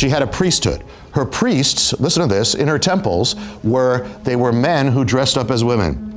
She had a priesthood. Her priests, listen to this, in her temples were men who dressed up as women.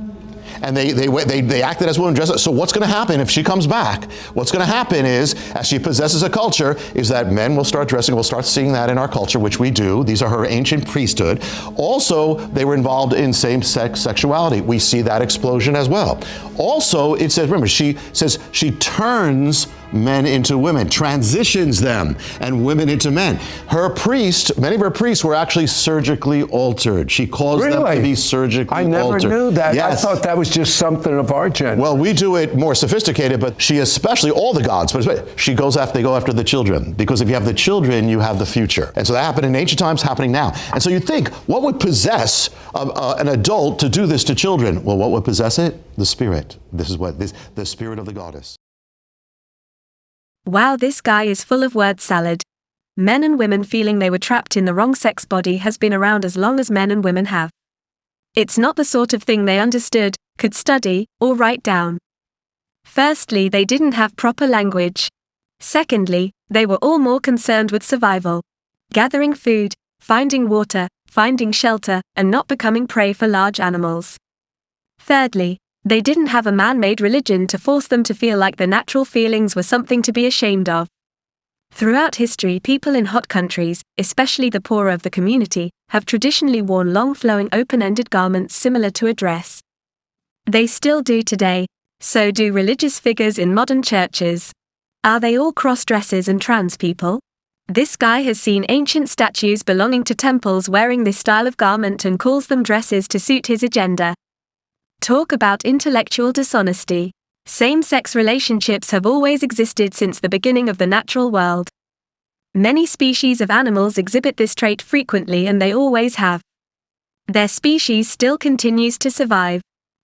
And they acted as women, dressed up. So what's going to happen if she comes back? What's going to happen is, as she possesses a culture, is that men will start dressing. We'll start seeing that in our culture, which we do. These are her ancient priesthood. Also, they were involved in same-sex sexuality. We see that explosion as well. Also, it says, remember, she says she turns men into women, transitions them, and women into men. Many of her priests were actually surgically altered. She caused them to be surgically altered. I never knew that. Yes. I thought that was just something of our gender. Well, we do it more sophisticated, but she especially, all the gods, but they go after the children. Because if you have the children, you have the future. And so that happened in ancient times, happening now. And so you think, what would possess an adult to do this to children? Well, what would possess it? The spirit. The spirit of the goddess. Wow, this guy is full of word salad. Men and women feeling they were trapped in the wrong sex body has been around as long as men and women have. It's not the sort of thing they understood, could study, or write down. Firstly, they didn't have proper language. Secondly, they were all more concerned with survival. Gathering food, finding water, finding shelter, and not becoming prey for large animals. Thirdly, they didn't have a man-made religion to force them to feel like their natural feelings were something to be ashamed of. Throughout history, people in hot countries, especially the poorer of the community, have traditionally worn long flowing open-ended garments similar to a dress. They still do today. So do religious figures in modern churches. Are they all cross-dressers and trans people? This guy has seen ancient statues belonging to temples wearing this style of garment and calls them dresses to suit his agenda. Talk about intellectual dishonesty. Same-sex relationships have always existed since the beginning of the natural world. Many species of animals exhibit this trait frequently, and they always have. Their species still continues to survive.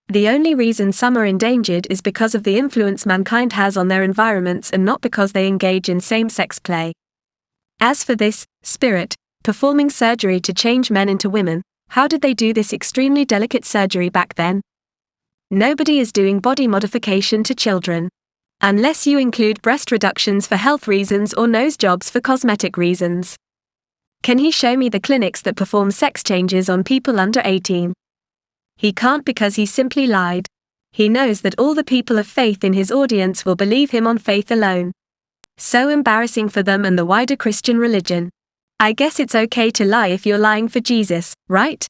The only reason some are endangered is because of the influence mankind has on their environments and not because they engage in same-sex play. As for this spirit, performing surgery to change men into women, how did they do this extremely delicate surgery back then? Nobody is doing body modification to children. Unless you include breast reductions for health reasons or nose jobs for cosmetic reasons. Can he show me the clinics that perform sex changes on people under 18? He can't, because he simply lied. He knows that all the people of faith in his audience will believe him on faith alone. So embarrassing for them and the wider Christian religion. I guess it's okay to lie if you're lying for Jesus, right?